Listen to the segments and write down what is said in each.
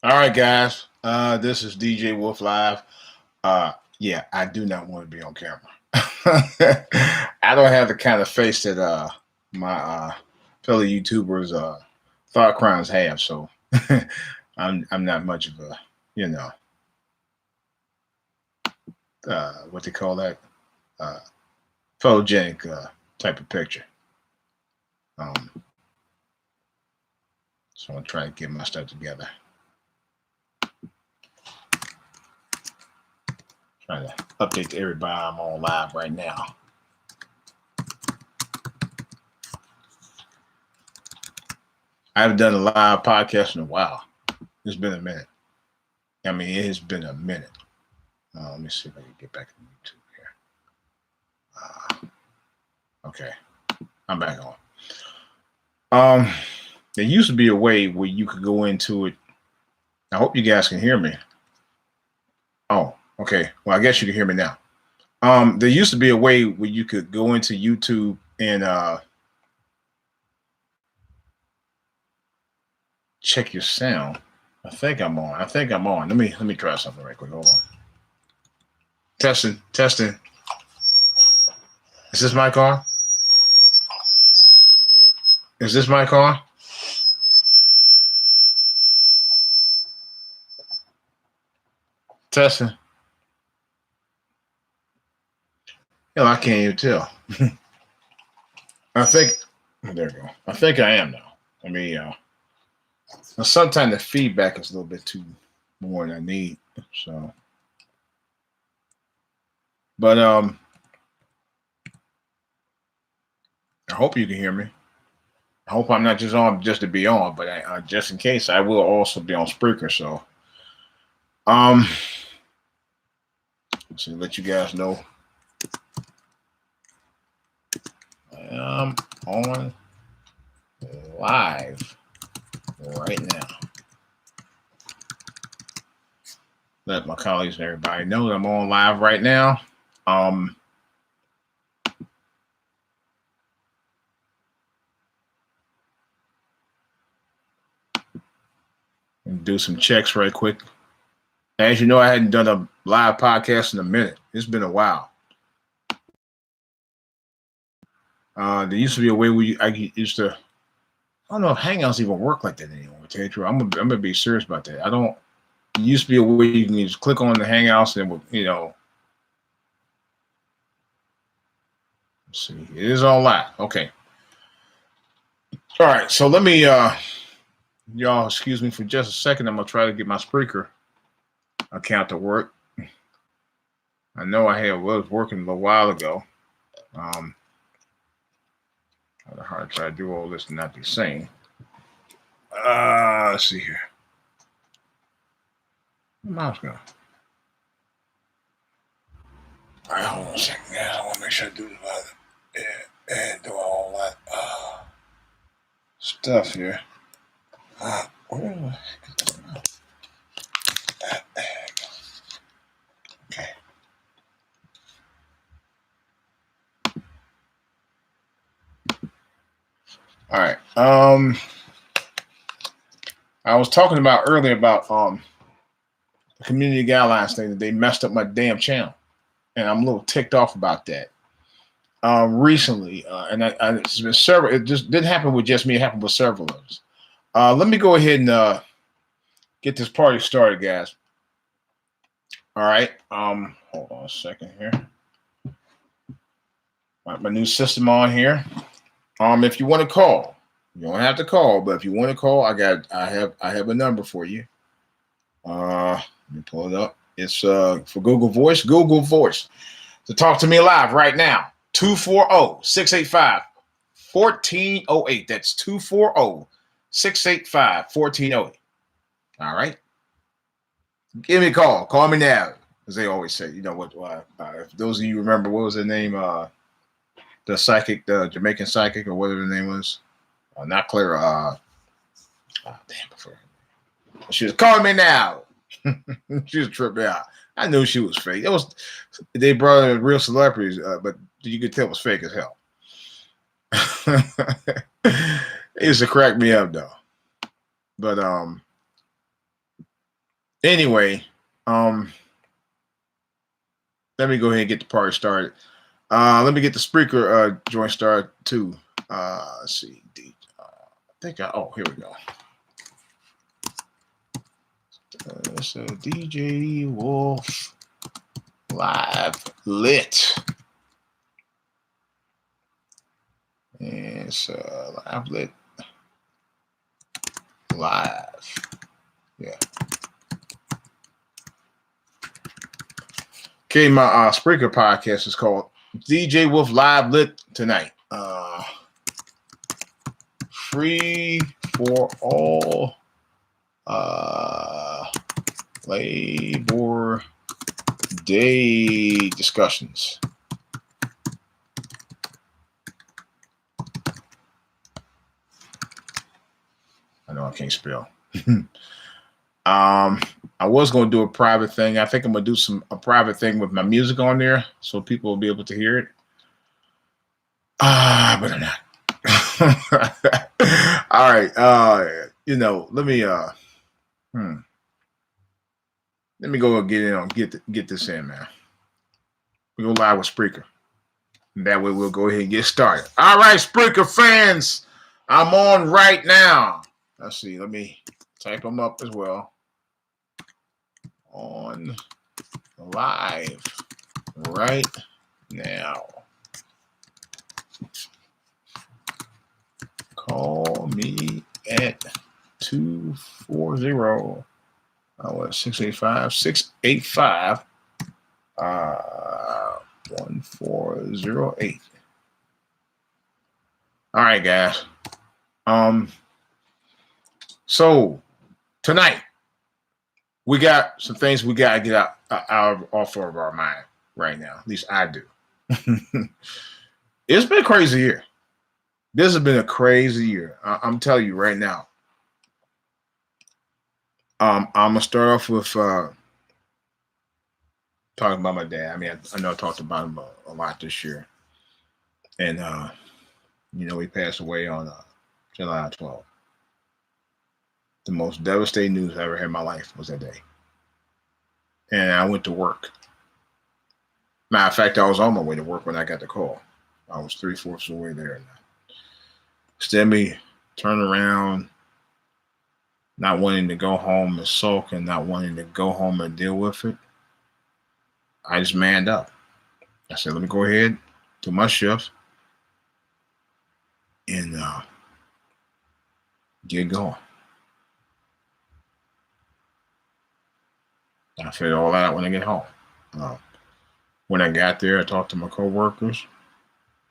All right, guys. This is DJ Wolf Live. Yeah, I do not want to be on camera. I don't have the kind of face that my fellow YouTubers thought crimes have, so I'm not much of a you know what they call that uh, photogenic type of picture. Um, so I'm trying to get my stuff together. Trying to update to everybody. I'm on live right now. I haven't done a live podcast in a while. It's been a minute. I mean, it has been a minute. Let me see if I can get back to YouTube here. Okay, I'm back on. There used to be a way where you could go into it. I hope you guys can hear me. Oh, okay. Well, I guess you can hear me now. There used to be a way where you could go into YouTube and check your sound. I think I'm on. Let me try something right quick. Hold on. Testing. Is this mic on? Is this mic on? Testing. Hell, I can't even tell. I think there we go. I think I am now. I mean, sometimes the feedback is a little bit too more than I need. So, but I hope you can hear me. I hope I'm not just on just to be on, but just in case, I will also be on Spreaker. So, so let you guys know I am on live right now. Let my colleagues and everybody know that I'm on live right now. Do some checks right quick. As you know, I hadn't done a live podcast in a minute. It's been a while. There used to be a way where I don't know if Hangouts even work like that anymore. To tell you the truth, I'm gonna be serious about that. It used to be a way you can just click on the Hangouts and let's see, it is all live. Okay. All right, so let me y'all excuse me for just a second. I'm gonna try to get my Spreaker account to work. I know was working a little while ago. How hard to try to do all this and not be sane. Let's see here. Where's my mouse going? All right, hold on a second, guys. I want to make sure I do and do all that stuff here. Where the heck is that? Okay. All right. I was talking about earlier about the community guidelines thing that they messed up my damn channel, and I'm a little ticked off about that. Recently, and it's been several. It just didn't happen with just me. It happened with several of us. Let me go ahead and get this party started, guys. All right. Hold on a second here. My new system on here. If you want to call, you don't have to call, but if you want to call, I have a number for you. Let me pull it up. It's for Google Voice. To talk to me live right now. 240-685-1408. That's 240-685-1408. All right. Give me a call. Call me now, as they always say. You know what? If those of you remember, what was the name? The psychic, the Jamaican psychic, or whatever the name was. Not Clara. She was calling me now. She was tripping out. I knew she was fake. They brought in real celebrities, but you could tell it was fake as hell. It used to crack me up though. But Anyway, let me go ahead and get the party started. Let me get the Spreaker joint started too. Let's see. Here we go. It's a DJ Wolf Live Lit. And it's Live Lit Live. Yeah. Okay, my Spreaker podcast is called DJ Wolf Live Lit Tonight. Free for all Labor Day discussions. I know I can't spell. I was going to do a private thing. I think I'm going to do a private thing with my music on there so people will be able to hear it. But I'm not. All right. Let me go and get this in, man. We go live with Spreaker. And that way we'll go ahead and get started. All right, Spreaker fans. I'm on right now. Let's see. Let me type them up as well. On live right now. Call me at 240 685 1408. All right, guys. So tonight we got some things we got to get off of our mind right now. At least I do. It's been a crazy year. This has been a crazy year. I'm telling you right now. I'm going to start off with talking about my dad. I mean, I know I talked about him a lot this year. And, he passed away on July 12th. The most devastating news I ever had in my life was that day. And I went to work. Matter of fact, I was on my way to work when I got the call. I was 3/4 of the way there. Instead of me turning around, not wanting to go home and sulk and not wanting to go home and deal with it, I just manned up. I said, let me go ahead, do my shift, and get going. I figured all that out when I get home. When I got there, I talked to my coworkers.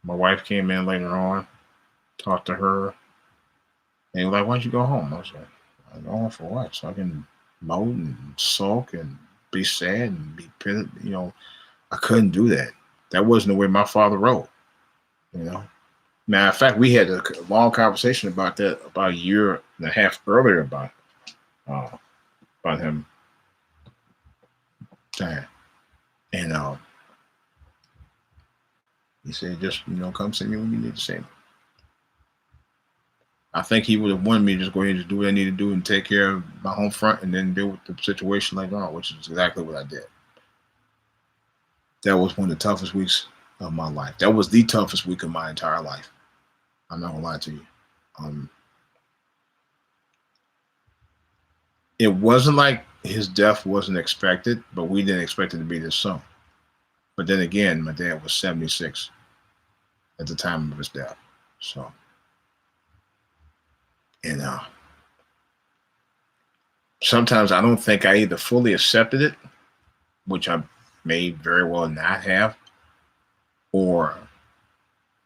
My wife came in later on, talked to her. And they were like, why don't you go home? I was like, I'm going for what? So I can moan and sulk and be sad and be pissed. I couldn't do that. That wasn't the way my father rolled. Matter of fact, we had a long conversation about that about a year and a half earlier about him. And he said, just come see me when you need to see me. I think he would have wanted me to just go ahead and do what I need to do and take care of my home front and then deal with the situation later on, which is exactly what I did. That was one of the toughest weeks of my life. That was the toughest week of my entire life. I'm not gonna lie to you. It wasn't like his death wasn't expected, but we didn't expect it to be this soon. But then again, my dad was 76 at the time of his death. So, sometimes I don't think I either fully accepted it, which I may very well not have, or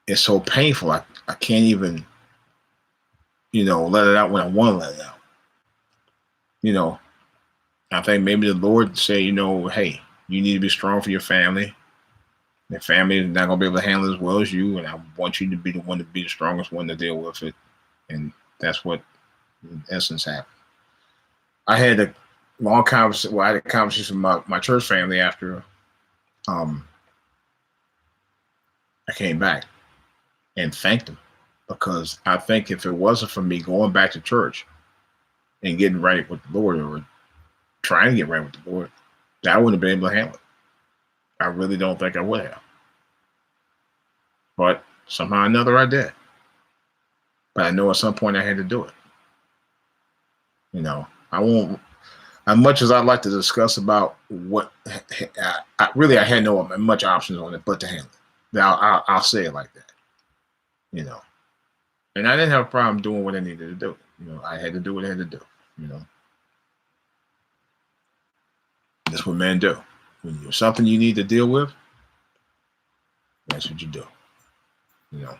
it's so painful I can't even, let it out when I want to let it out. I think maybe the Lord say, hey, you need to be strong for your family. Your family is not going to be able to handle it as well as you, and I want you to be the one to be the strongest one to deal with it. And that's what, in essence, happened. I had a long conversation. Well, I had a conversation with my church family after I came back and thanked them, because I think if it wasn't for me going back to church and getting right with the Lord, or trying to get right with the board, that I wouldn't have been able to handle it. I really don't think I would have. But somehow or another, I did. But I know at some point I had to do it. You know, I won't. As much as I'd like to discuss about what, I had no much options on it but to handle it. I'll say it like that. You know, and I didn't have a problem doing what I needed to do. You know, I had to do what I had to do. You know, that's what men do. When there's something you need to deal with, that's what you do. You know,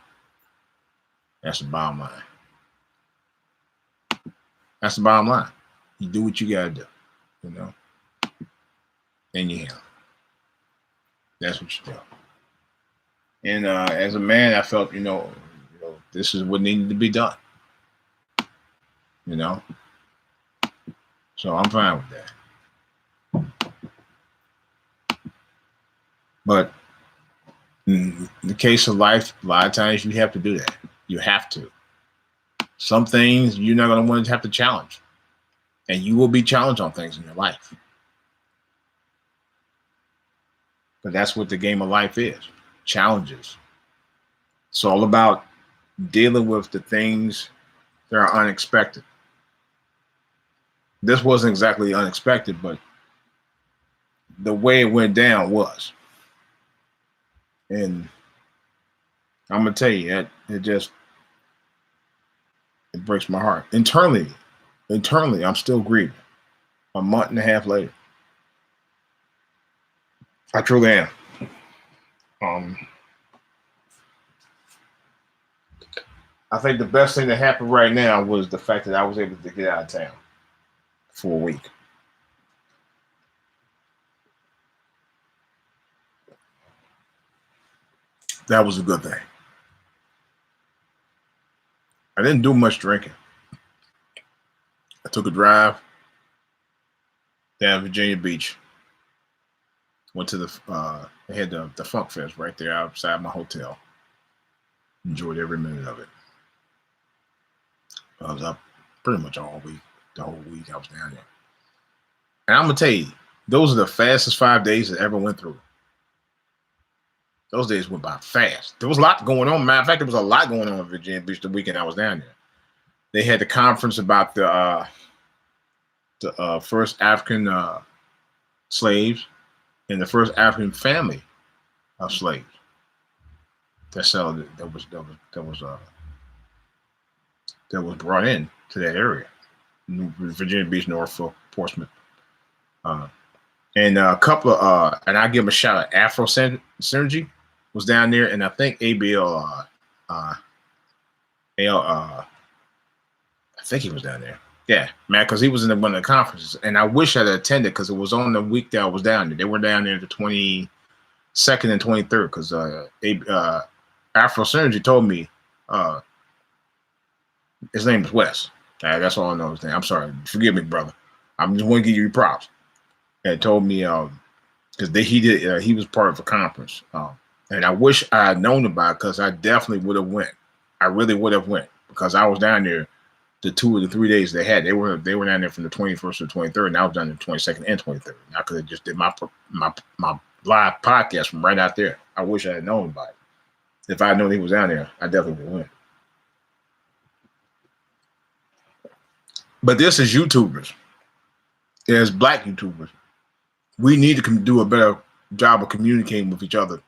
that's the bottom line. That's the bottom line. You do what you gotta do. You know, and you handle it. That's what you do. And as a man, I felt, this is what needed to be done. You know, so I'm fine with that. But in the case of life, a lot of times you have to do that. You have to. Some things you're not going to want to have to challenge. And you will be challenged on things in your life. But that's what the game of life is. Challenges. It's all about dealing with the things that are unexpected. This wasn't exactly unexpected, but the way it went down was. And I'm going to tell you, it breaks my heart. Internally, I'm still grieving. A month and a half later. I truly am. I think the best thing that happened right now was the fact that I was able to get out of town for a week. That was a good thing. I didn't do much drinking. I took a drive down Virginia Beach. Went to they had the Funk Fest right there outside my hotel. Enjoyed every minute of it. I was up pretty much all week. The whole week I was down there. And I'm going to tell you, those are the fastest 5 days I ever went through. Those days went by fast. There was a lot going on. Matter of fact, there was a lot going on in Virginia Beach the weekend I was down there. They had the conference about the first African slaves and the first African family of slaves that was brought in to that area, Virginia Beach, Norfolk, Portsmouth, and a couple of and I give them a shout out. Afro Synergy was down there, and I think ABL, I think he was down there. Yeah, man, because he was in one of the conferences, and I wish I'd attended because it was on the week that I was down there. They were down there the 22nd and 23rd because Afro Synergy told me his name is Wes. That's all I know his name. I'm sorry, forgive me, brother. I'm just want to give you props. And told me because he was part of a conference, and I wish I had known about it because I definitely would have went. I really would have went because I was down there. The 2 or the 3 days they had, they were down there from the 21st to the 23rd, and I was down there the 22nd and 23rd. And I could have just did my live podcast from right out there. I wish I had known about it. If I had known he was down there, I definitely would have went. But this is YouTubers. As Black YouTubers, we need to do a better job of communicating with each other.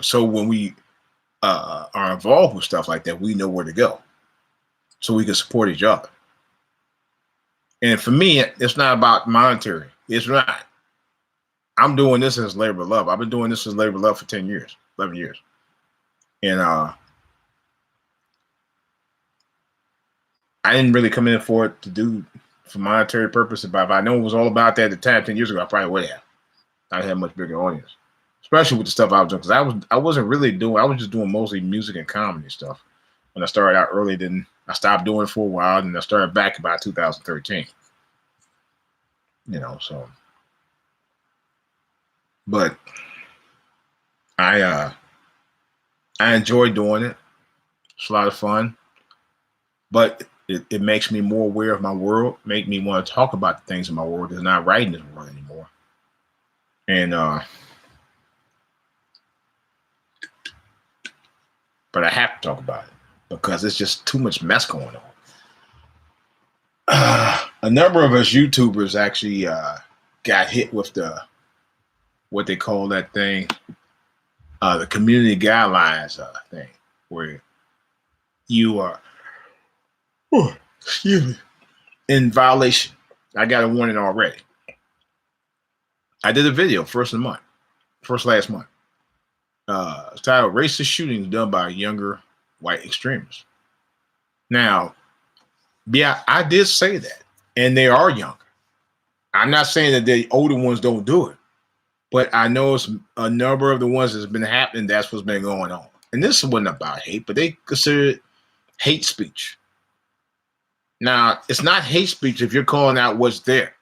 So when we are involved with stuff like that, we know where to go. So we can support each other. And for me, it's not about monetary. It's not. I'm doing this as labor of love. I've been doing this as labor of love for 10 years, 11 years. And I didn't really come in for it to do for monetary purposes. But if I know it was all about that at the time 10 years ago, I probably would have. I'd have a much bigger audience. Especially with the stuff I was doing. Because I wasn't really doing, I was just doing mostly music and comedy stuff. When I started out early, then I stopped doing it for a while, and I started back about 2013. So. But I enjoy doing it. It's a lot of fun. But It makes me more aware of my world, make me want to talk about the things in my world that's not right in this world anymore. And but I have to talk about it because it's just too much mess going on. A number of us YouTubers actually got hit with what they call that thing, the community guidelines thing, where you are, excuse me, in violation. I got a warning already. I did a video first last month. It's titled "Racist Shootings Done by Younger White Extremists." Now, yeah, I did say that, and they are younger. I'm not saying that the older ones don't do it, but I know it's a number of the ones that's been happening. That's what's been going on. And this wasn't about hate, but they consider it hate speech. Now, it's not hate speech if you're calling out what's there.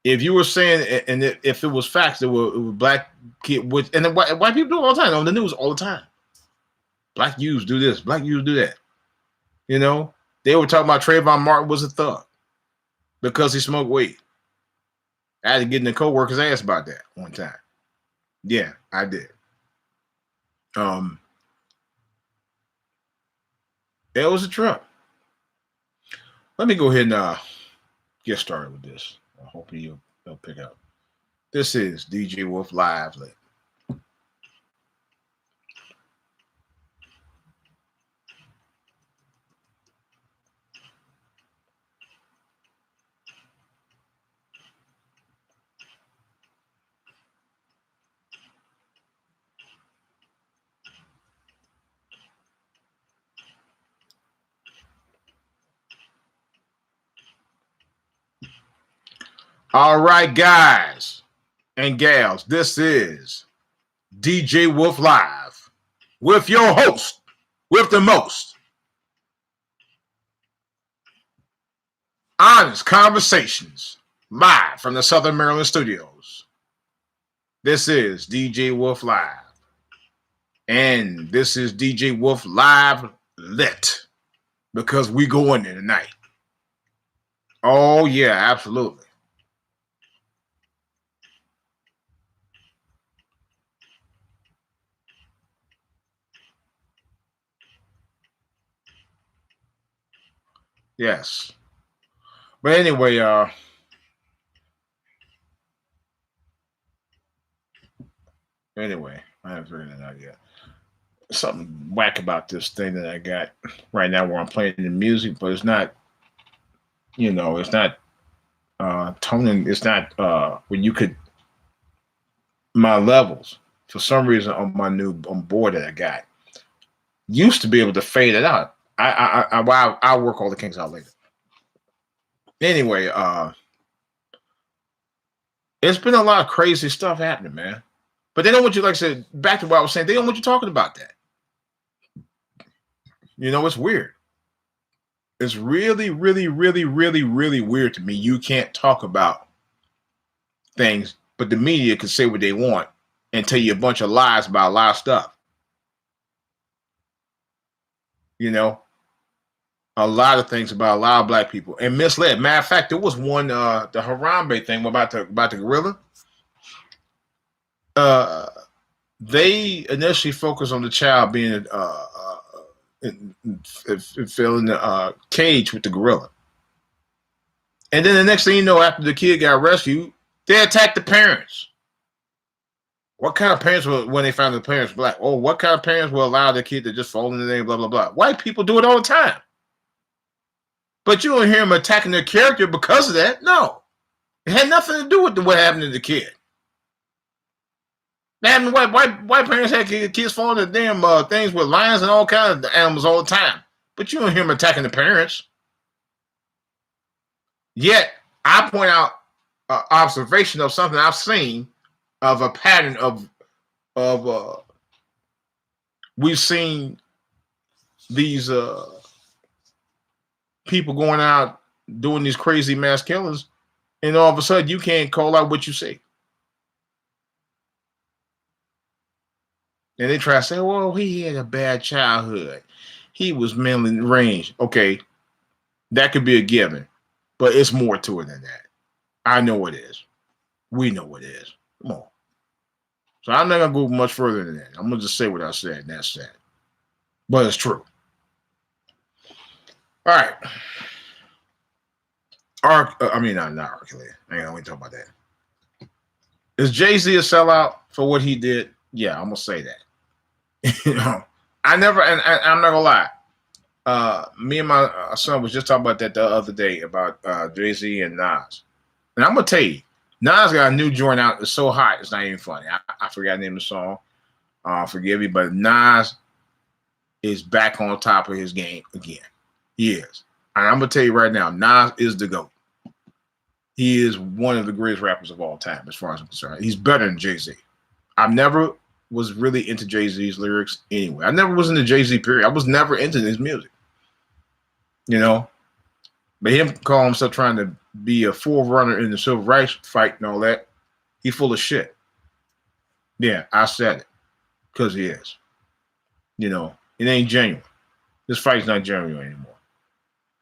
If you were saying, and if it was facts, there were black kids, and the white people do it all the time on the news all the time. Black youths do this, black youths do that. You know, they were talking about Trayvon Martin was a thug because he smoked weed. I had to get in the co-worker's ass about that one time. Yeah, I did. It was a trip. Let me go ahead and get started with this. I hope you'll pick up. This is DJ Wolf Live. All right, guys and gals, this is DJ Wolf Live with your host, with the most honest conversations, live from the Southern Maryland studios. This is DJ Wolf Live, and this is DJ Wolf Live Lit, because we go in there tonight. Oh, yeah, absolutely. Yes. But anyway, I haven't figured it out yet. Something whack about this thing that I got right now where I'm playing the music, but it's not, it's not toning. It's not where you could, my levels, for some reason on my new board that I got, used to be able to fade it out. I'll work all the kinks out later. Anyway, it's been a lot of crazy stuff happening, man. But they don't want you, like I said, back to what I was saying, they don't want you talking about that. It's weird. It's really, really, really, really, really weird to me. You can't talk about things, but the media can say what they want and tell you a bunch of lies about a lot of stuff. A lot of things about a lot of black people and misled. Matter of fact, there was one, the Harambe thing about the gorilla. They initially focused on the child being fell in the cage with the gorilla, and then the next thing you know, after the kid got rescued, they attacked the parents. What kind of parents were, when they found the parents black? Oh, what kind of parents will allow the kid to just fall in there? Blah blah blah. White people do it all the time. But you don't hear them attacking their character because of that. No. It had nothing to do with what happened to the kid. Man, white parents had kids falling in damn things with lions and all kinds of animals all the time. But you don't hear them attacking the parents. Yet, I point out an observation of something I've seen of a pattern of we've seen these people going out doing these crazy mass killings, and all of a sudden you can't call out what you see. And they try to say, well, he had a bad childhood. he was mentally range. Okay, that could be a given, but it's more to it than that. I know it is. We know it is. Come on. So I'm not gonna go much further than that. I'm gonna just say what I said, and that's that. But it's true. All right. Not R. Kelly. I ain't gonna talk about that. Is Jay-Z a sellout for what he did? Yeah, I'm gonna say that. You know, I'm not gonna lie. Me and my son was just talking about that the other day about Jay-Z and Nas. And I'm gonna tell you, Nas got a new joint out. It's so hot, it's not even funny. I forgot the name of the song. Forgive me, but Nas is back on top of his game again. He is. And I'm gonna tell you right now, Nas is the GOAT. He is one of the greatest rappers of all time, as far as I'm concerned. He's better than Jay-Z. I never was really into Jay-Z's lyrics anyway. I never was into Jay-Z, period. I was never into his music. You know? But him calling himself trying to be a forerunner in the civil rights fight and all that, he full of shit. Yeah, I said it. Because he is. You know, it ain't genuine. This fight's not genuine anymore.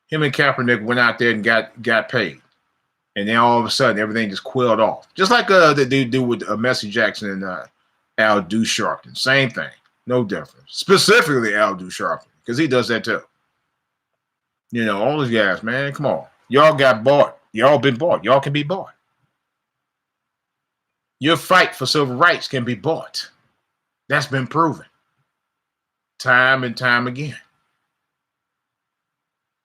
Him and Kaepernick went out there and got paid. And then all of a sudden, everything just quilled off. Just like they do with Messi Jackson and Al Sharpton. Same thing. No difference. Specifically Al Sharpton, because he does that too. You know, all these guys, man, come on. Y'all got bought. Y'all been bought. Y'all can be bought. Your fight for civil rights can be bought. That's been proven. Time and time again.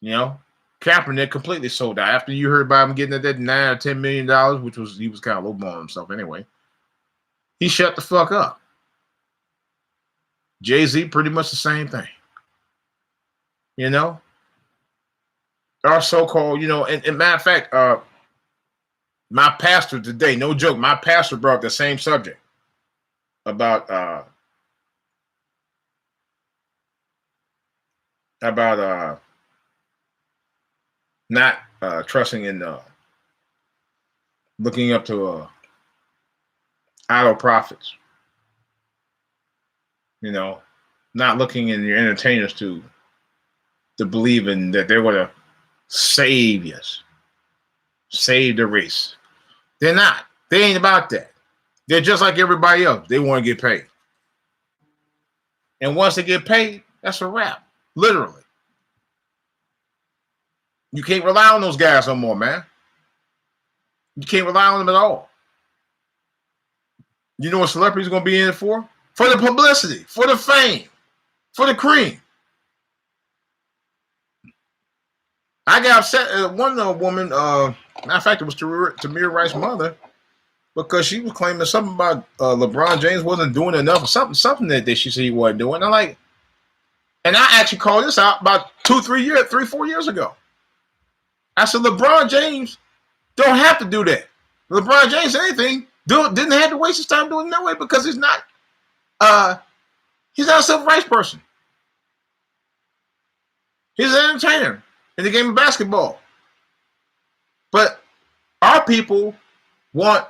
You know? Kaepernick completely sold out. After you heard about him getting that $9 or $10 million, which he was kind of lowballing himself anyway, he shut the fuck up. Jay-Z, pretty much the same thing. You know? Our so-called, you know, and matter of fact, my pastor today, no joke, my pastor brought up the same subject about not trusting in looking up to idol prophets. You know, not looking in your entertainers to believe in that they're going to save us, save the race. They're not. They ain't about that. They're just like everybody else. They want to get paid. And once they get paid, that's a wrap. Literally. You can't rely on those guys no more, man. You can't rely on them at all. You know what celebrities are going to be in it for? For the publicity, for the fame, for the cream. I got upset at one woman, matter of fact, it was Tamir Rice's mother, because she was claiming something about LeBron James wasn't doing enough, or something that she said he wasn't doing. I'm like, and I actually called this out about 4 years ago. I said, LeBron James don't have to do that. LeBron James, anything, didn't have to waste his time doing it that way, because he's not a civil rights person. He's an entertainer in the game of basketball. But our people want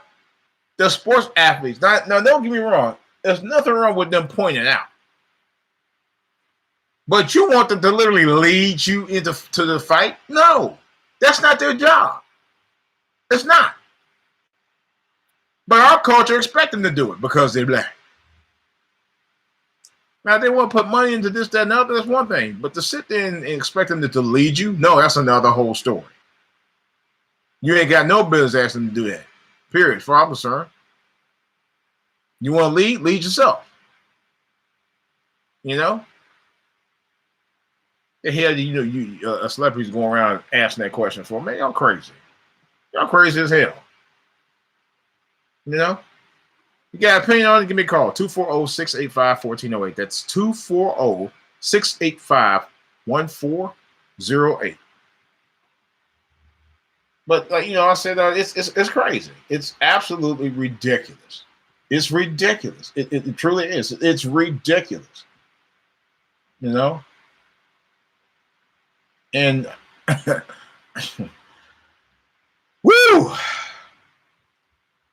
the sports athletes. Now, don't get me wrong. There's nothing wrong with them pointing out. But you want them to literally lead you to the fight? No. That's not their job. It's not. But our culture expects them to do it because they're black. Now, they want to put money into this, that, and other. That's one thing. But to sit there and expect them to lead you, no, that's another whole story. You ain't got no business asking them to do that. Period. For our concern. You want to lead? Lead yourself. You know? The hell, you know, celebrities going around asking that question for, man, y'all crazy. Y'all crazy as hell. You know? You got an opinion on it, give me a call. 240-685-1408. That's 240-685-1408. But like, you know, I said it's crazy. It's absolutely ridiculous. It's ridiculous. It truly is. It's ridiculous. You know? And woo!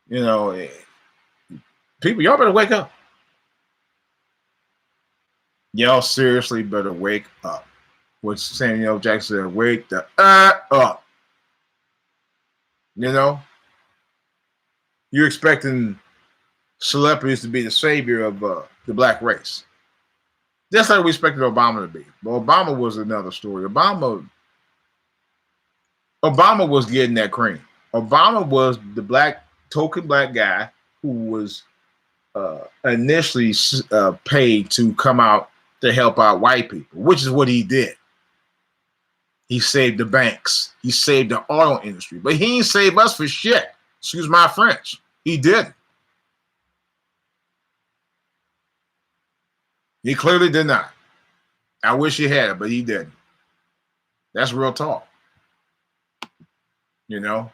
You know, people, y'all better wake up. Y'all seriously better wake up. What Samuel Jackson said, wake the up. You know? You're expecting celebrities to be the savior of the black race. Just like we expected Obama to be. But Obama was another story. Obama was getting that cream. Obama was the token black guy who was initially paid to come out to help out white people, which is what he did. He saved the banks. He saved the auto industry. But he ain't save us for shit. Excuse my French. He didn't. He clearly did not. I wish he had, but he didn't. That's real talk. You know?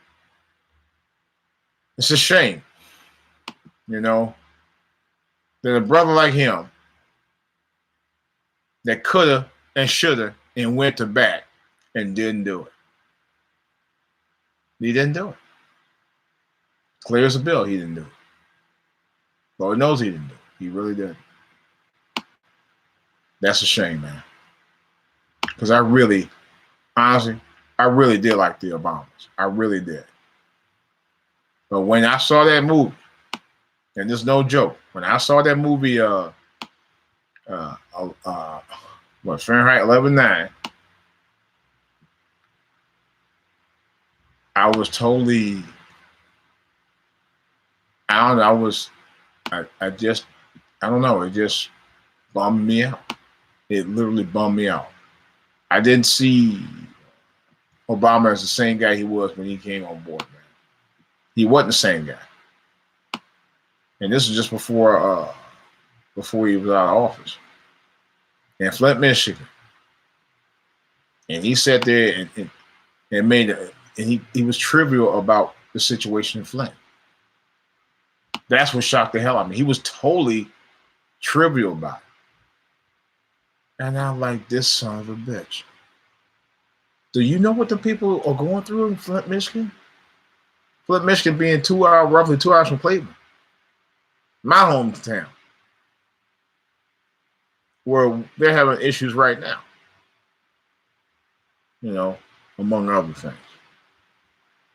It's a shame, you know, that a brother like him that coulda and shoulda and went to bat and didn't do it. He didn't do it. Clear as a bill, he didn't do it. Lord knows he didn't do it. He really didn't. That's a shame, man. Because honestly, I really did like the Obamas. I really did. But when I saw that movie, and there's no joke, when I saw that movie, Fahrenheit 11/9, I was totally, I don't know, I don't know, it just bummed me out. It literally bummed me out. I didn't see Obama as the same guy he was when he came on board, man. He wasn't the same guy. And this was just before he was out of office. In Flint, Michigan. And he sat there and made it, and he was trivial about the situation in Flint. That's what shocked the hell out of me. He was totally trivial about it. And I'm like, this son of a bitch. Do you know what the people are going through in Flint, Michigan? Flint, Michigan being roughly 2 hours from Cleveland. My hometown. Where they're having issues right now. You know, among other things.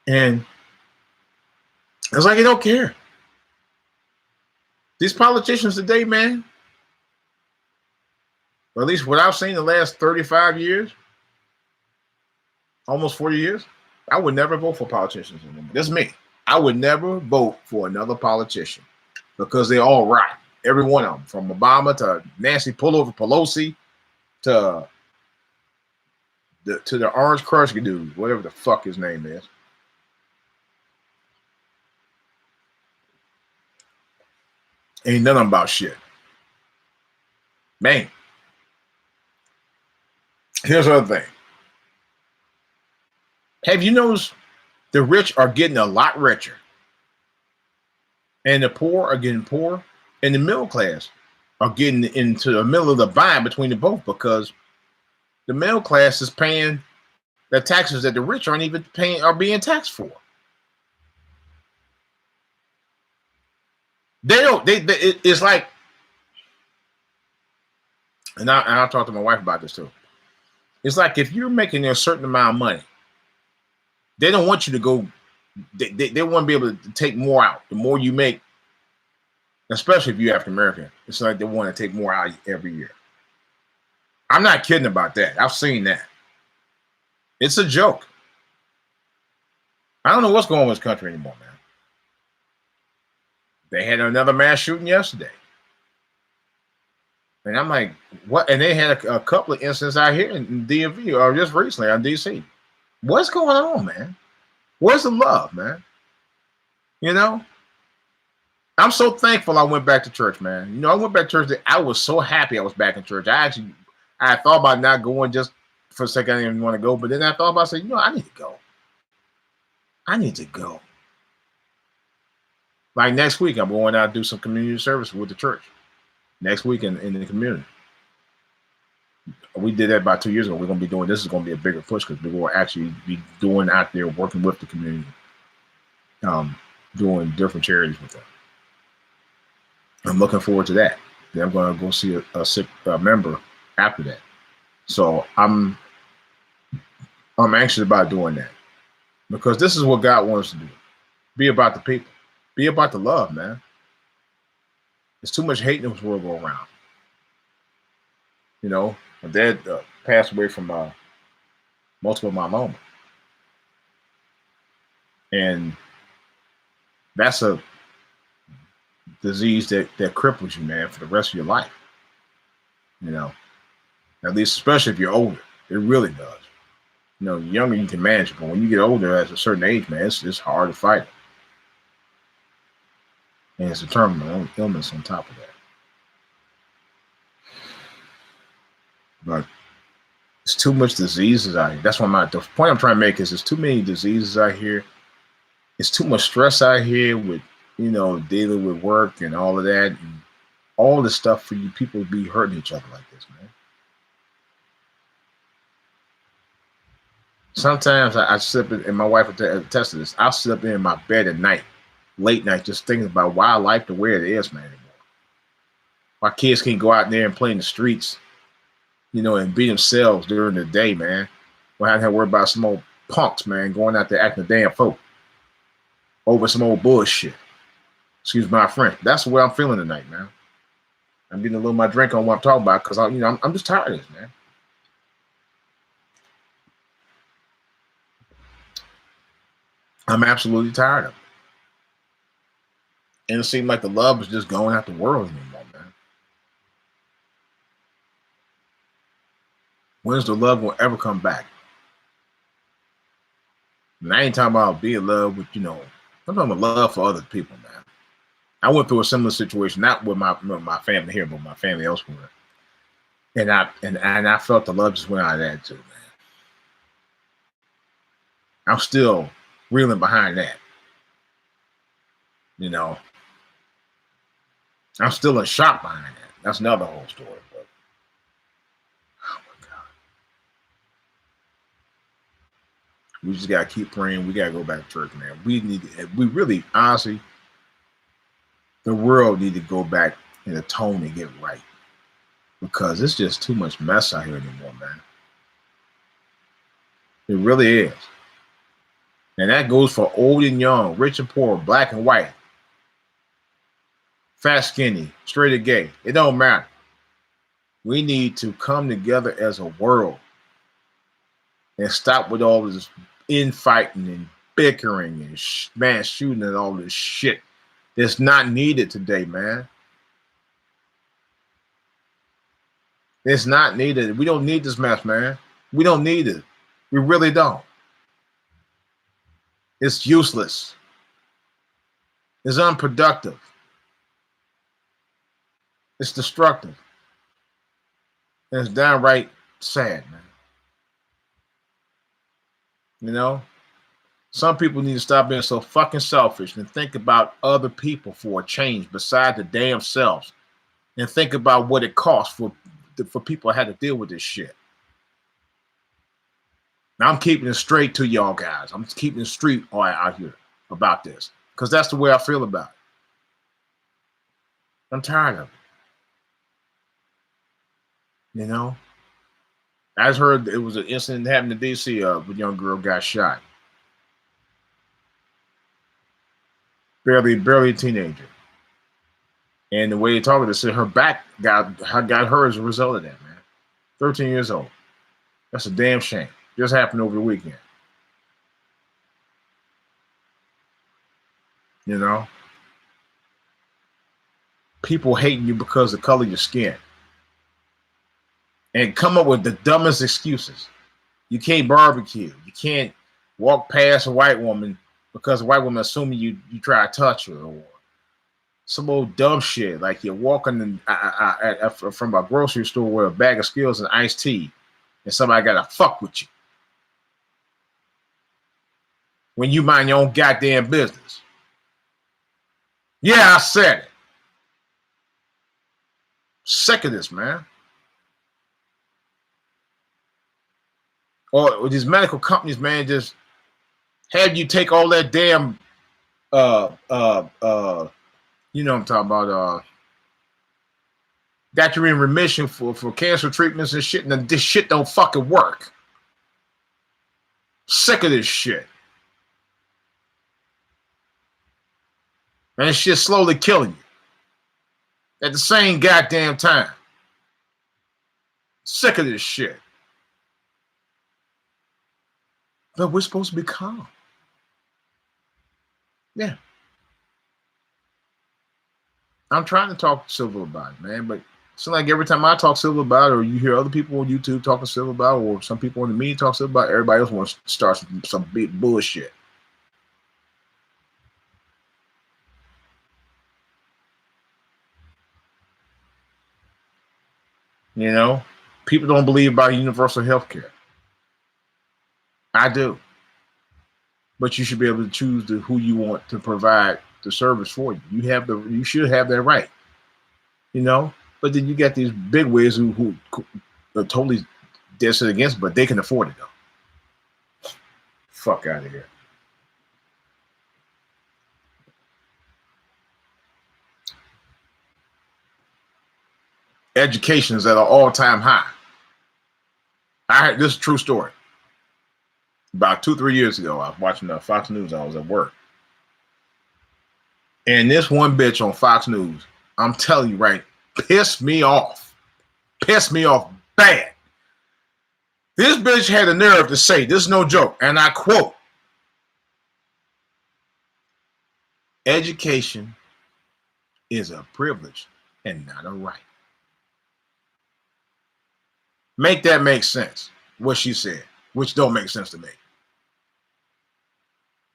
And it's like, you don't care. These politicians today, man, or at least what I've seen the last 35 years, almost 40 years, I would never vote for politicians anymore. That's me. I would never vote for another politician because they're all right. Every one of them, from Obama to Nancy Pelosi to the Orange Crush dude, whatever the fuck his name is. Ain't nothing about shit. Man. Here's the other thing. Have you noticed the rich are getting a lot richer? And the poor are getting poorer? And the middle class are getting into the middle of the bind between the both, because the middle class is paying the taxes that the rich aren't even paying, are being taxed for. It's like, and I'll talk to my wife about this too. It's like if you're making a certain amount of money, they don't want you to go, they want to be able to take more out. The more you make, especially if you're African American, it's like they want to take more out every year. I'm not kidding about that. I've seen that. It's a joke. I don't know what's going on with this country anymore, man. They had another mass shooting yesterday. And I'm like, what? And they had a couple of incidents out here in DMV, or just recently on DC. What's going on, man? Where's the love, man? You know? I'm so thankful I went back to church, man. You know, I went back to church. I was so happy I was back in church. I thought about not going just for a second. I didn't even want to go. But then I thought about saying, you know, I need to go. I need to go. Like next week, I'm going out to do some community service with the church. Next week in the community. We did that about 2 years ago. We're going to be doing, this is going to be a bigger push because we will actually be doing out there, working with the community, doing different charities with them. I'm looking forward to that. Then I'm going to go see a sick member after that. So I'm anxious about doing that because this is what God wants us to do. Be about the people. Be about the love, man. There's too much hate in this world going around. You know, my dad passed away from multiple myeloma. And that's a disease that cripples you, man, for the rest of your life. You know, at least especially if you're older. It really does. You know, younger you can manage it, but when you get older at a certain age, man, it's hard to fight it. And it's a terminal illness on top of that. But it's too much diseases out here. That's why the point I'm trying to make is there's too many diseases out here. It's too much stress out here with, you know, dealing with work and all of that, and all this stuff for you people to be hurting each other like this, man. Sometimes I sit up, and my wife attested this. I'll sit up in my bed at night, late night, just thinking about why life the way it is, man, anymore. My kids can't go out there and play in the streets, you know, and be themselves during the day, man. We'll have to worry about some old punks, man, going out there acting a damn fool over some old bullshit. Excuse my French. That's the way I'm feeling tonight, man. I'm getting a little of my drink on what I'm talking about because I'm just tired of this, man. I'm absolutely tired of it. And it seems like the love is just going out the world anymore, man. When's the love will ever come back? And I ain't talking about being in love with, you know, I'm talking about love for other people, man. I went through a similar situation, not with my family here, but my family elsewhere. And I felt the love just went out of that too, man. I'm still reeling behind that. You know, I'm still in shock behind that. That's another whole story. But oh my God, we just gotta keep praying. We gotta go back to church, man. We really, honestly, the world need to go back in the tone and get right, because it's just too much mess out here anymore, man. It really is. And that goes for old and young, rich and poor, black and white, fat, skinny, straight or gay. It don't matter. We need to come together as a world and stop with all this infighting and bickering and mass shooting and all this shit that's not needed today, man. It's not needed. We don't need this mess, man. We don't need it. We really don't. It's useless. It's unproductive. It's destructive. And it's downright sad, man. You know? Some people need to stop being so fucking selfish and think about other people for a change besides the damn selves. And think about what it costs for people to have to deal with this shit. Now, I'm keeping it straight to y'all guys. I'm keeping it straight out here about this, because that's the way I feel about it. I'm tired of it. You know? I just heard it was an incident that happened in D.C. A young girl got shot. Barely a teenager. And the way they talk about it, said her back got her as a result of that, man. 13 years old. That's a damn shame. Just happened over the weekend. You know? People hating you because of the color of your skin. And come up with the dumbest excuses. You can't barbecue. You can't walk past a white woman because a white woman assuming you try to touch her, or some old dumb shit like you're walking from a grocery store with a bag of Skittles and iced tea, and somebody got to fuck with you when you mind your own goddamn business. Yeah, I said it. Sick of this, man. Or these medical companies, man, just have you take all that damn you know what I'm talking about, That you're in remission for cancer treatments and shit, and this shit don't fucking work. Sick of this shit. And it's just slowly killing you at the same goddamn time. Sick of this shit. But we're supposed to be calm. Yeah. I'm trying to talk to Silver about it, man, but it's like every time I talk Silver about it, or you hear other people on YouTube talking Silver about it, or some people in the media talk Silver about it, everybody else wants to start some big bullshit. You know, people don't believe about universal health care. I do. But you should be able to choose who you want to provide the service for you. You should have that right. You know, but then you got these big wigs who are totally dead set against it, but they can afford it though. Fuck out of here. Education is at an all-time high. This is a true story. About 2-3 years ago, I was watching Fox News. I was at work. And this one bitch on Fox News, I'm telling you, right, pissed me off. Pissed me off bad. This bitch had the nerve to say, this is no joke, and I quote, education is a privilege and not a right. Make that make sense, what she said, which don't make sense to me.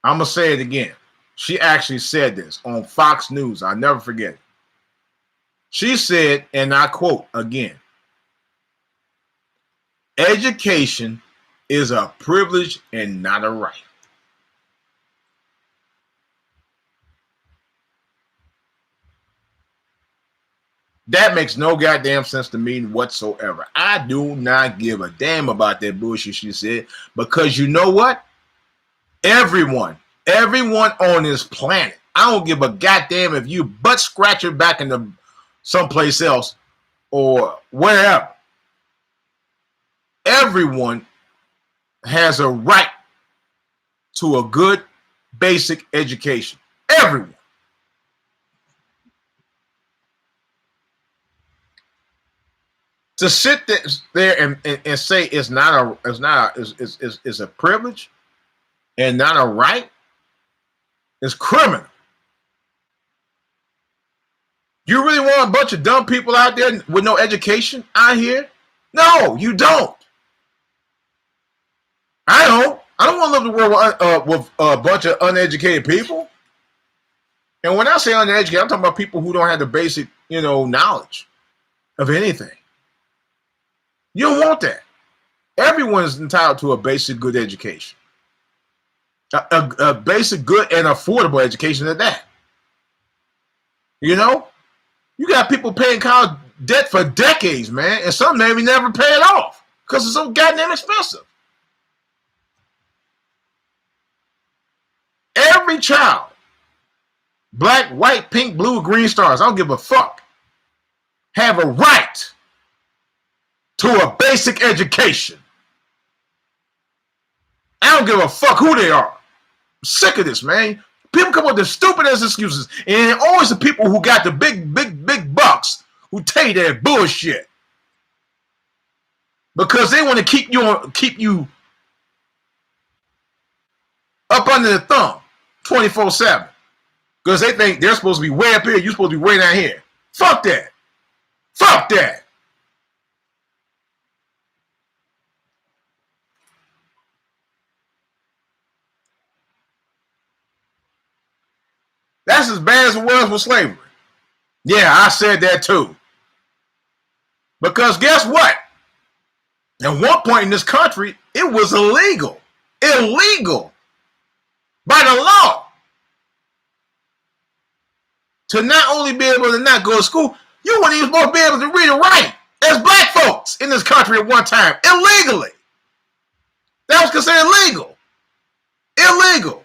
I'm going to say it again. She actually said this on Fox News. I'll never forget it. She said, and I quote again, education is a privilege and not a right. That makes no goddamn sense to me whatsoever. I do not give a damn about that bullshit she said, because you know what? Everyone on this planet, I don't give a goddamn if you butt scratcher back into someplace else or wherever. Everyone has a right to a good basic education. Everyone. To sit there and say it's a privilege and not a right is criminal. You really want a bunch of dumb people out there with no education out here? No, you don't. I don't want to live in the world with a bunch of uneducated people. And when I say uneducated, I'm talking about people who don't have the basic, knowledge of anything. You don't want that. Everyone is entitled to a basic good education. A basic good and affordable education at that. You got people paying college debt for decades, man, and some maybe never pay it off because it's so goddamn expensive. Every child, black, white, pink, blue, green stars, I don't give a fuck, have a right to a basic education. I don't give a fuck who they are. I'm sick of this, man. People come up with the stupidest excuses, and always the people who got the big bucks who tell you that bullshit because they want to keep you up under the thumb 24/7 because they think they're supposed to be way up here, you're supposed to be way down here. Fuck that. Fuck that. That's as bad as it was with slavery. Yeah, I said that too. Because guess what? At one point in this country, it was illegal. Illegal. By the law. To not only be able to not go to school, you weren't even supposed to be able to read and write as black folks in this country at one time. Illegally. That was considered illegal. Illegal.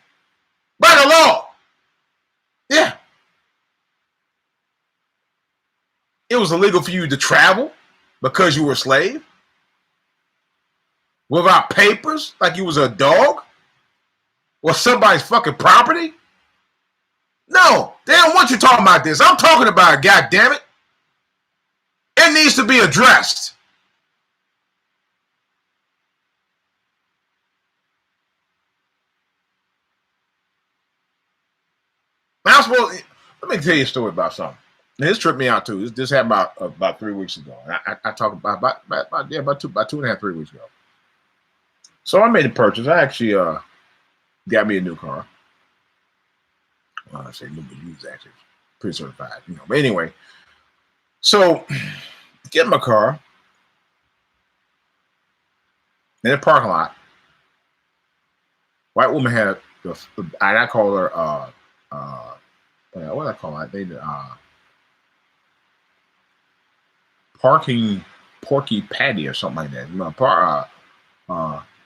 By the law. Yeah. It was illegal for you to travel because you were a slave without papers, like you was a dog or somebody's fucking property. No, they don't want you talking about this. I'm talking about it, God damn it. It needs to be addressed. Let me tell you a story about something. Now, this tripped me out too. This happened about 3 weeks ago. I talked about 2.5, 3 weeks ago. So I made a purchase. I actually got me a new car. Well, I say new, but used actually, pretty certified, you know. But anyway, so get my car in the parking lot. White woman had I call her what do I call it? They parking porky patty or something like that.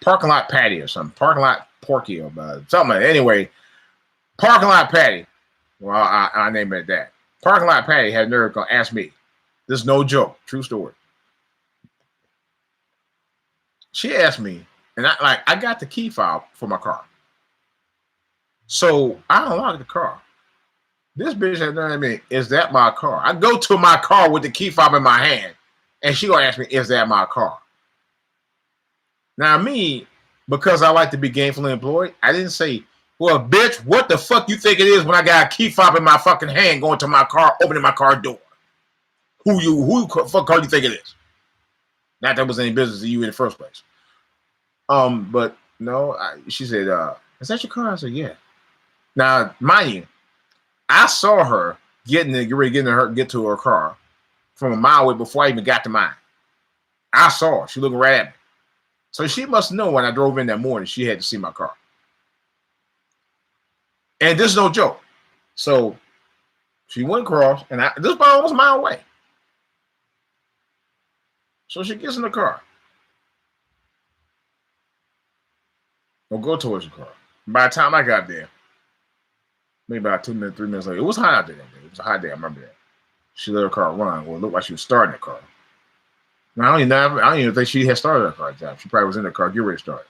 Parking lot patty or something. Parking lot porky or something like that. Anyway, parking lot patty. Well, I name it that. Parking lot patty had nerve to ask me. This is no joke. True story. She asked me, and I got the key fob for my car. So I unlocked the car. This bitch had done me, is that my car? I go to my car with the key fob in my hand, and she gonna ask me, is that my car? Now me, because I like to be gainfully employed, I didn't say, well, bitch, what the fuck you think it is when I got a key fob in my fucking hand going to my car, opening my car door? Who fuck car you think it is? Not that was any business to you in the first place. But no, she said, is that your car? I said, yeah. Now, mind you, I saw her get to her car from a mile away before I even got to mine. I saw her. She looking right at me. So she must know when I drove in that morning, she had to see my car. And this is no joke. So she went across, and this was almost a mile away. So she gets in the car. We'll go towards the car. By the time I got there, maybe about 2 minutes, 3 minutes later, it was hot out there that day. It was a hot day. I remember that. She let her car run. Well, it looked like she was starting the car. Now, I don't even think she had started her car at the time. She probably was in the car, get ready to start.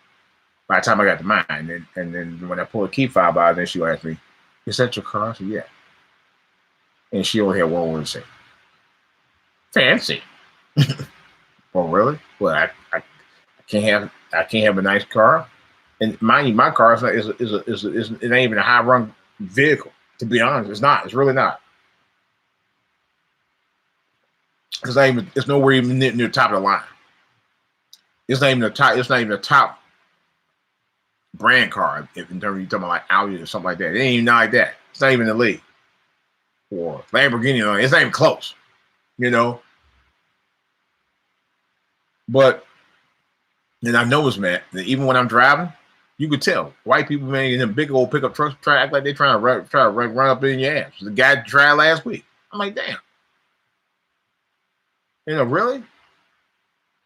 By the time I got to mine, and then when I pulled the key fob out, then she asked me, is that your car? I said, yeah. And she only had one word to say. Fancy. Oh, really? Well, I can't have a nice car. And mind you, my car is it ain't even a high run vehicle. To be honest, it's not. It's really not. It's nowhere even near the top of the line. It's not even the top. It's not even the top brand car. In terms of you talking about like Audi or something like that, it ain't even like that. It's not even the league or Lamborghini. It's not even close. You know. But and I noticed, man, that even when I'm driving, you could tell white people, man, in them big old pickup trucks try to act like they're trying to run up in your ass. The guy tried last week. I'm like, damn. You know, really?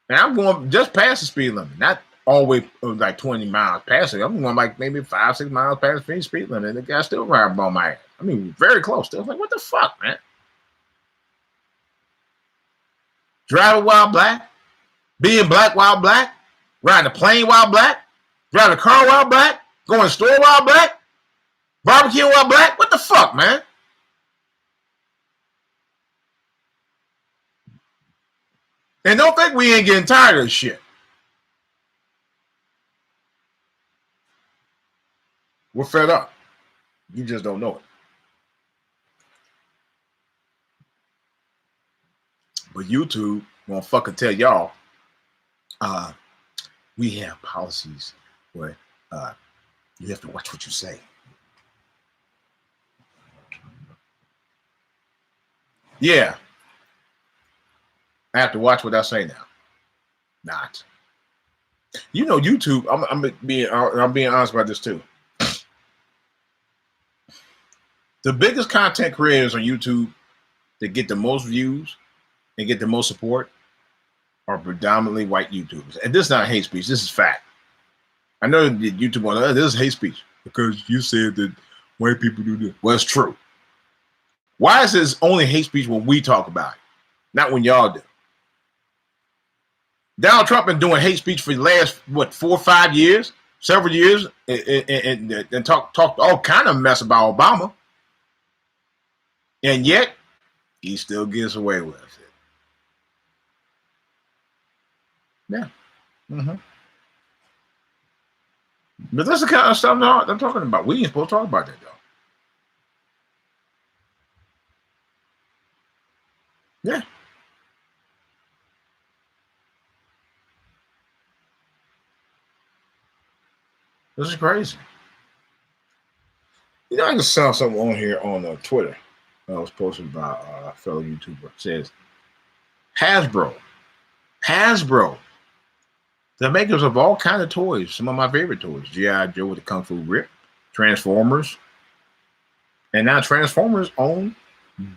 And I'm going just past the speed limit, not all the way like 20 miles past it. I'm going like maybe 5, 6 miles past the speed limit, and the guy still riding on my ass. I mean, very close. Still like, what the fuck, man? Driving while black, being black while black, riding a plane while black, driving a car while black, going to the store while black, barbecue while black. What the fuck, man? And don't think we ain't getting tired of this shit. We're fed up. You just don't know it. But YouTube won't fucking tell y'all, we have policies where you have to watch what you say. Yeah. I have to watch what I say now. Not. You know, YouTube, I'm being honest about this too. The biggest content creators on YouTube that get the most views and get the most support are predominantly white YouTubers. And this is not hate speech. This is fact. I know that YouTube on this is hate speech because you said that white people do this. Well, it's true. Why is this only hate speech when we talk about it? Not when y'all do. Donald Trump been doing hate speech for the last, what, 4 or 5 years, several years, and talked all kind of mess about Obama. And yet, he still gets away with it. Yeah. Mm-hmm. But that's the kind of stuff I'm talking about. We ain't supposed to talk about that, though. Yeah. This is crazy. You know, I just saw something on here on Twitter. I was posted by a fellow YouTuber. It says, Hasbro, the makers of all kind of toys, some of my favorite toys, G.I. Joe with the Kung Fu Grip, Transformers, and now Transformers own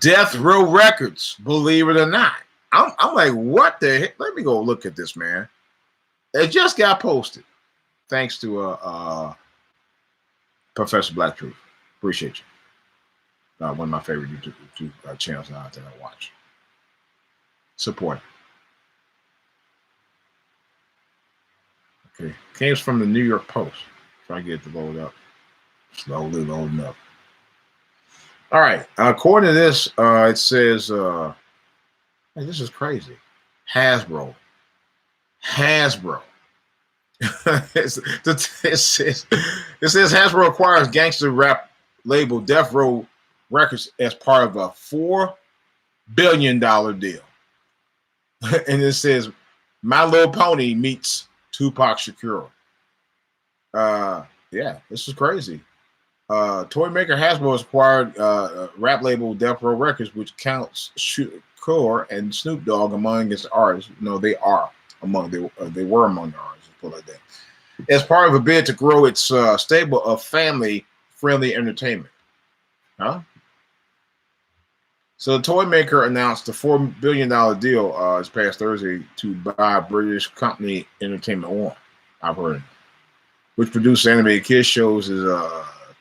Death Row Records, believe it or not. I'm like, what the heck? Let me go look at this, man. It just got posted. Thanks to Professor Black Truth. Appreciate you. One of my favorite YouTube channels now that I watch. Support. Okay. Came from the New York Post. Try to get it to load up. Slowly loading up. All right. According to this, it says, hey, this is crazy. Hasbro. it says Hasbro acquires gangster rap label Death Row Records as part of a $4 billion deal. And it says My Little Pony meets Tupac Shakur. Yeah, this is crazy. Toy maker Hasbro has acquired rap label Death Row Records, which counts Shakur and Snoop Dogg among its artists. No, they are among they were among the artists. Put it like that. As part of a bid to grow its stable of family-friendly entertainment. Huh? So the toy maker announced a $4 billion deal this past Thursday to buy British company Entertainment One. I've heard, which produces animated kids shows as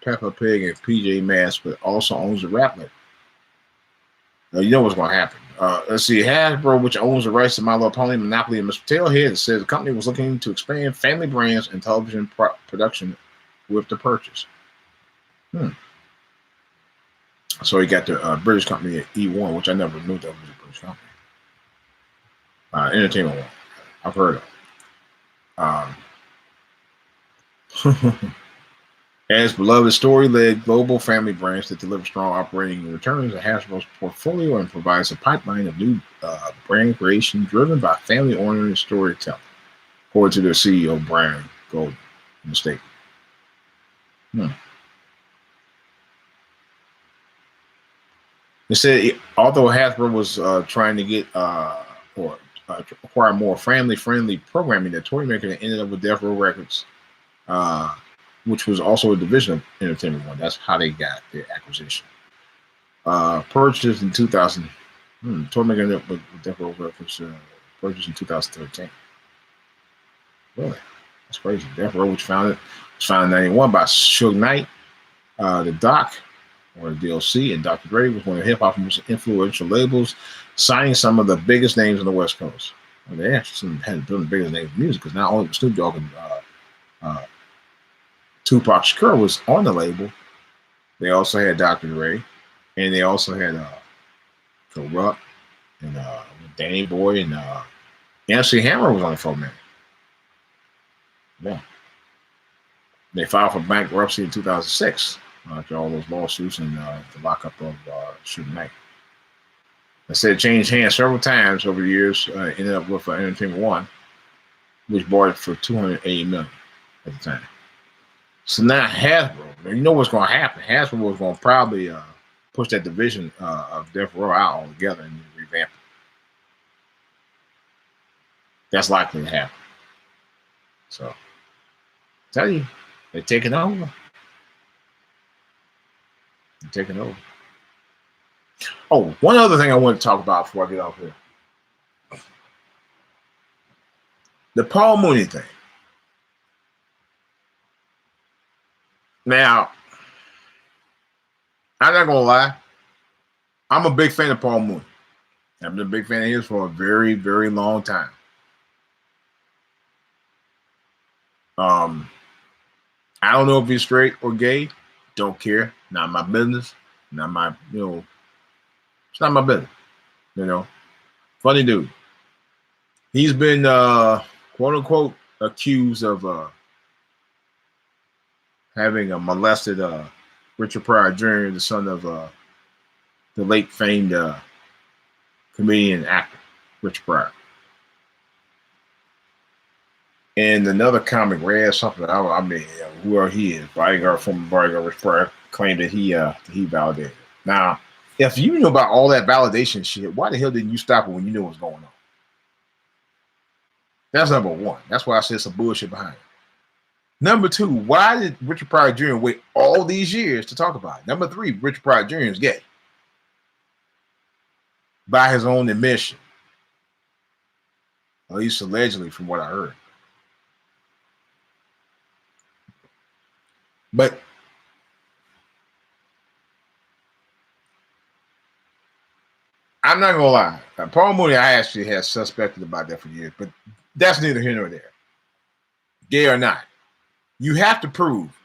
Peppa Pig and PJ Masks, but also owns the rap label. Now, you know what's going to happen. Let's see. Hasbro, which owns the rights to My Little Pony, Monopoly, and Mr. Tailhead, says the company was looking to expand family brands and television production with the purchase. So he got the British company at E1, which I never knew that was a British company. Entertainment One. I've heard of. As beloved story-led global family brands that deliver strong operating returns, Hasbro's portfolio and provides a pipeline of new brand creation driven by family-oriented storytelling, according to their CEO, Brian Golden, in the statement. It said, although Hasbro was trying to get acquire more family-friendly programming, the toy maker ended up with Death Row Records, which was also a division of Entertainment One. That's how they got their acquisition. Purchased in 2000. Toy maker ended up with Death Row Records, purchased in 2013. Really? That's crazy. Death Row was founded in 91 by Suge Knight, the Doc, or the DLC, and Dr. Dre was one of hip-hop's most influential labels, signing some of the biggest names on the West Coast. And they actually had the biggest names in music, because not only was Snoop Dogg and Tupac Shakur was on the label, they also had Dr. Dre, and they also had Corrupt and Danny Boy, and MC Hammer was on the phone, man. Yeah. They filed for bankruptcy in 2006 after all those lawsuits and the lockup of Suge Knight. They said it changed hands several times over the years. Ended up with Entertainment One, which bought it for $280 million at the time. So now Hasbro, you know what's going to happen. Hasbro was going to probably push that division of Death Row out altogether and revamp it. That's likely to happen. So, I tell you, they're taking over. They're taking over. Oh, one other thing I want to talk about before I get off here. The Paul Mooney thing. Now, I'm not going to lie. I'm a big fan of Paul Mooney. I've been a big fan of his for a very, very long time. I don't know if he's straight or gay. Don't care. Not my business. Not my, it's not my business. Funny dude. He's been quote unquote accused of having molested Richard Pryor Jr., the son of the late famed comedian and actor Richard Pryor. And another comic read something. I mean, whoever he is, former bodyguard Richard Pryor, claimed that he validated. Now, if you know about all that validation shit, why the hell didn't you stop it when you knew what was going on? That's number one. That's why I said some bullshit behind it. Number two, why did Richard Pryor Jr. wait all these years to talk about it? Number three, Richard Pryor Jr. is gay. By his own admission. At least allegedly, from what I heard. But I'm not gonna lie. Paul Mooney, I actually had suspected about that for years, but that's neither here nor there. Gay or not, you have to prove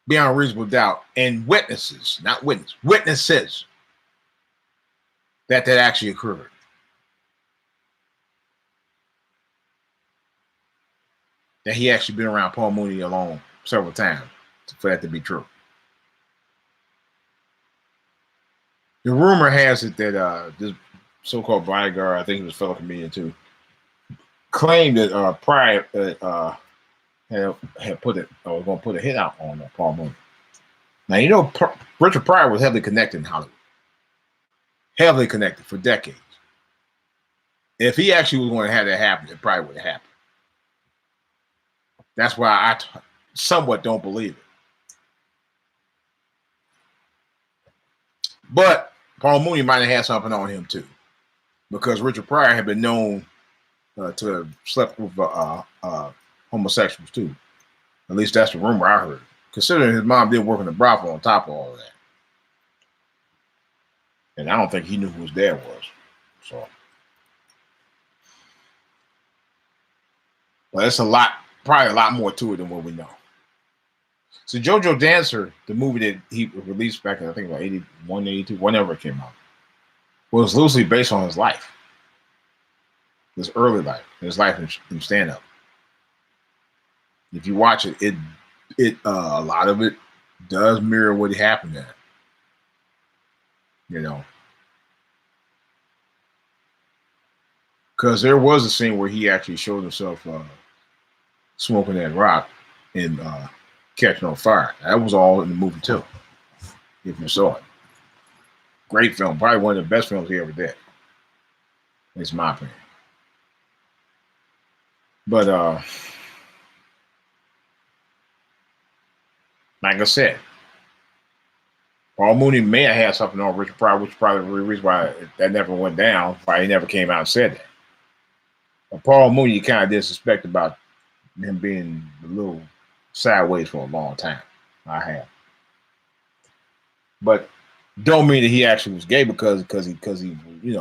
beyond reasonable doubt and witnesses, not witness, witnesses that actually occurred. That he actually been around Paul Mooney alone several times for that to be true. The rumor has it that this so-called bodyguard, I think he was a fellow comedian too, claimed that Pryor had put it, or was going to put a hit out on Paul Mooney. Now, Richard Pryor was heavily connected in Hollywood. Heavily connected for decades. If he actually was going to have that happen, it probably would have happened. That's why I somewhat don't believe it. But Paul Mooney might have had something on him too, because Richard Pryor had been known to have slept with homosexuals too. At least that's the rumor I heard. Considering his mom did work in the brothel on top of all of that. And I don't think he knew who his dad was. So, well, it's probably a lot more to it than what we know. So JoJo Dancer, the movie that he released back in, I think, about 81, 82, whenever it came out, was loosely based on his life. His early life, his life in stand-up. If you watch it, a lot of it does mirror what happened there. Because there was a scene where he actually showed himself smoking that rock and catching on fire. That was all in the movie too, if you saw it. Great film, probably one of the best films he ever did. It's my opinion. But like I said, Paul Mooney may have had something on Richard Pryor, which is probably the reason why that never went down, why he never came out and said that. But Paul Mooney, you kind of did suspect about him being a little sideways for a long time. I have. But don't mean that he actually was gay because he he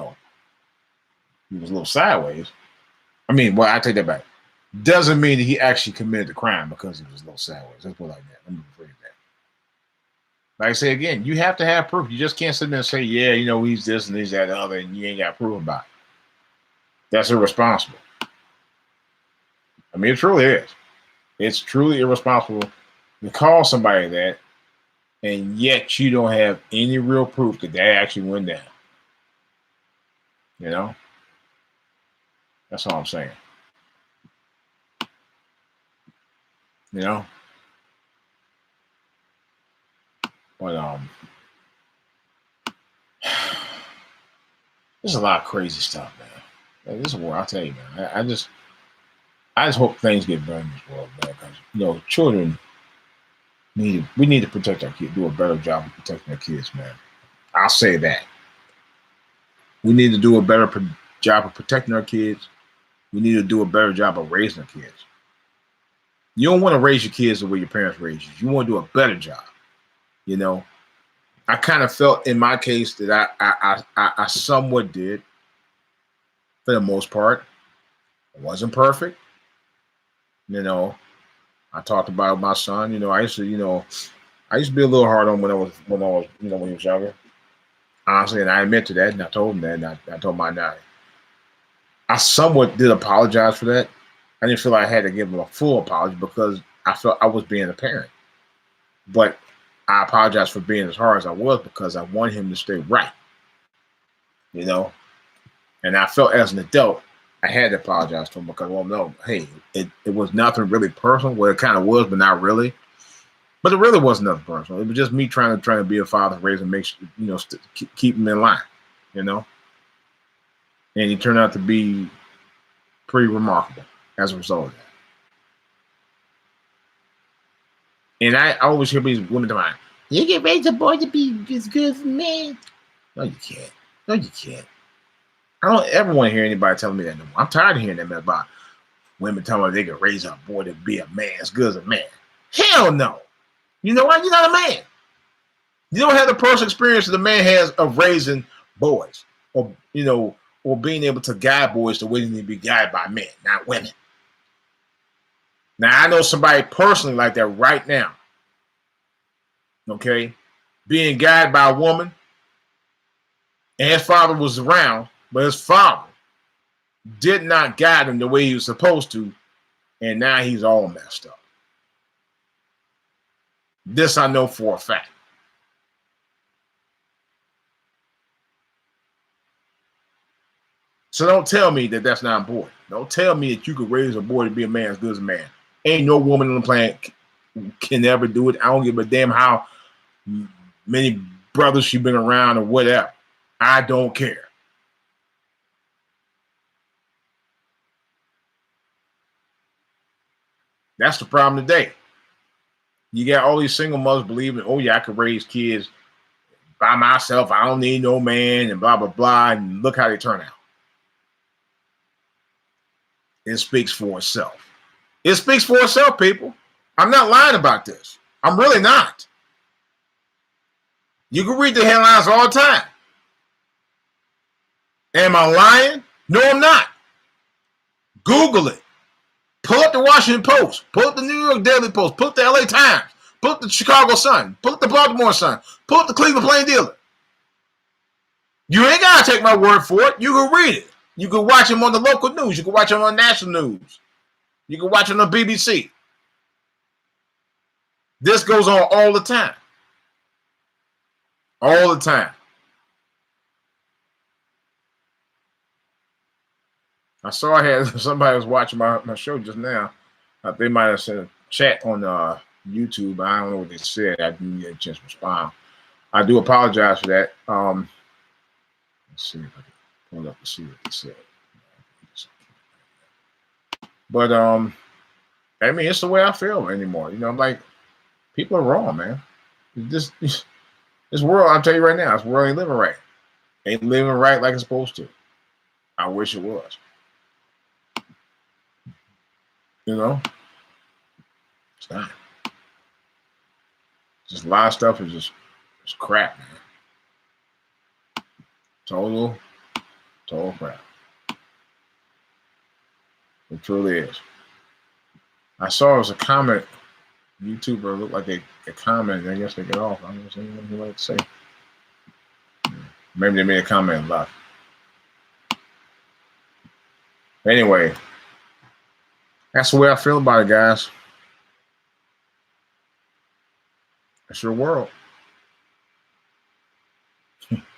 was a little sideways. I mean, well, I take that back. Doesn't mean that he actually committed the crime because he was a little sideways. Let's put it like that. Let me rephrase that. Like I say again, you have to have proof. You just can't sit there and say, yeah, he's this and he's that and other, and you ain't got proof about it. That's irresponsible. I mean, it truly is. It's truly irresponsible to call somebody that, and yet you don't have any real proof that actually went down. That's all I'm saying. But there's a lot of crazy stuff, man. This is what I'll tell you, man. I just hope things get better in this world, man. Because children we need to protect our kids, do a better job of protecting our kids, man. I'll say that. We need to do a better job of protecting our kids. We need to do a better job of raising our kids. You don't want to raise your kids the way your parents raised you. You want to do a better job. I kind of felt in my case that I somewhat did. for the most part. It wasn't perfect. You know, I talked about my son. You know, I used to be a little hard on when I was, when he was younger. Honestly, and I admit to that, and I told him that, and I told my dad. I somewhat did apologize for that. I didn't feel like I had to give him a full apology because I felt I was being a parent. But I apologize for being as hard as I was because I want him to stay right. You know? And I felt as an adult, I had to apologize to him because, well, no, hey, it was nothing really personal. Well, it kind of was, but not really. But it really wasn't nothing personal. It was just me trying to be a father, raise and make sure, keep him in line, you know? And he turned out to be pretty remarkable as a result of that. And I always hear these women talking, you can raise a boy to be as good as a man. No, you can't. No, you can't. I don't ever want to hear anybody telling me that no more. I'm tired of hearing that about women telling me they can raise a boy to be a man as good as a man. Hell no. You know what? You're not a man. You don't have the personal experience that the man has of raising boys, or or being able to guide boys the way they need to be guided by men, not women. Now, I know somebody personally like that right now, okay, being guided by a woman, and his father was around, but his father did not guide him the way he was supposed to, and now he's all messed up. This I know for a fact. So don't tell me that that's not important. Don't tell me that you could raise a boy to be a man as good as a man. Ain't no woman on the planet can ever do it. I don't give a damn how many brothers she's been around or whatever. I don't care. That's the problem today. You got all these single mothers believing, oh yeah, I could raise kids by myself. I don't need no man and blah, blah, blah. And look how they turn out. It speaks for itself. It speaks for itself, people. I'm not lying about this. I'm really not. You can read the headlines all the time. Am I lying? No, I'm not. Google it. Pull up the Washington Post. Pull up the New York Daily Post. Pull up the LA Times. Pull up the Chicago Sun. Pull up the Baltimore Sun. Pull up the Cleveland Plain Dealer. You ain't got to take my word for it. You can read it. You can watch them on the local news. You can watch them on national news. You can watch them on BBC. This goes on all the time. All the time. I saw I had somebody was watching my show just now. They might have sent a chat on YouTube. I don't know what they said. I didn't get a chance to respond. I do apologize for that. Let's see if I can pull it up to see what they said. But I mean, it's the way I feel anymore. I'm like, people are wrong, man. This world, I'll tell you right now, this world ain't living right. Ain't living right like it's supposed to. I wish it was. It's not. Just a lot of stuff is just crap, man. Total crap. It truly is. I saw it was a comment. YouTuber looked like they commented. I guess they get off. I don't know what they like to say. Maybe they made a comment and left. Anyway, that's the way I feel about it, guys. It's your world.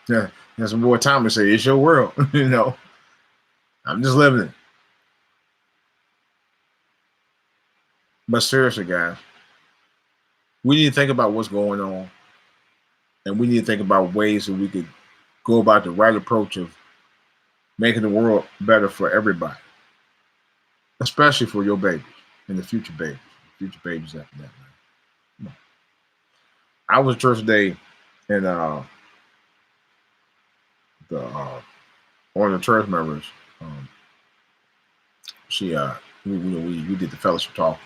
Yeah, that's more time to say it's your world. I'm just living it. But seriously, guys, we need to think about what's going on, and we need to think about ways that we could go about the right approach of making the world better for everybody, especially for your babies and the future babies after that. Man. I was church today, and one of the church members, she we did the fellowship talk.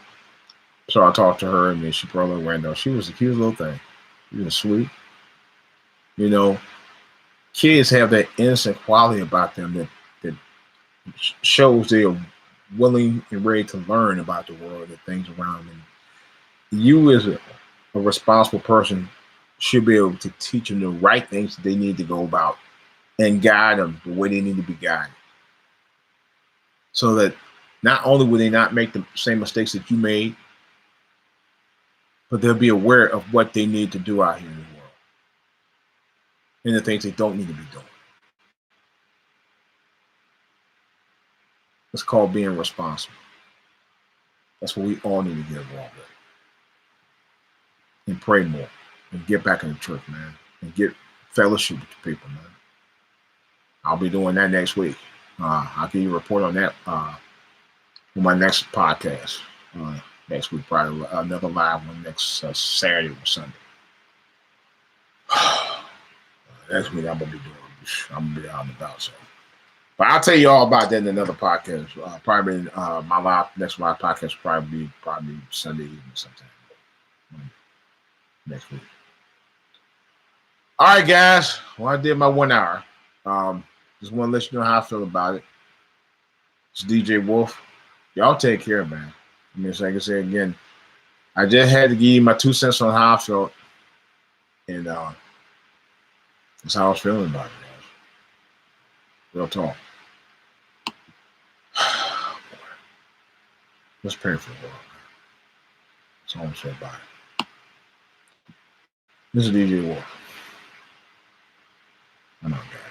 So I talked to her, and then she brought her window. She was a cute little thing. She was sweet. Kids have that innocent quality about them that shows they are willing and ready to learn about the world and things around them. You, as a responsible person, should be able to teach them the right things that they need to go about and guide them the way they need to be guided. So that not only will they not make the same mistakes that you made, but they'll be aware of what they need to do out here in the world and the things they don't need to be doing. It's called being responsible. That's what we all need to get involved with. And pray more and get back in the church, man, and get fellowship with the people, man. I'll be doing that next week. I'll give you a report on that on my next podcast next week, probably another live one next Saturday or Sunday. Next week I'm gonna be doing. I'm gonna be out and about, so. But I'll tell you all about that in another podcast. Probably my next live podcast will probably Sunday evening sometime next week. All right, guys. Well, I did my 1 hour. Just want to let you know how I feel about it. It's DJ Wolf. Y'all take care, man. I mean, like I said again, I just had to give you my 2 cents on how I felt, and that's how I was feeling about it, guys. Real talk. Let's pray for the world. That's all I'm saying about it. This is DJ Wolf. I'm out, guys.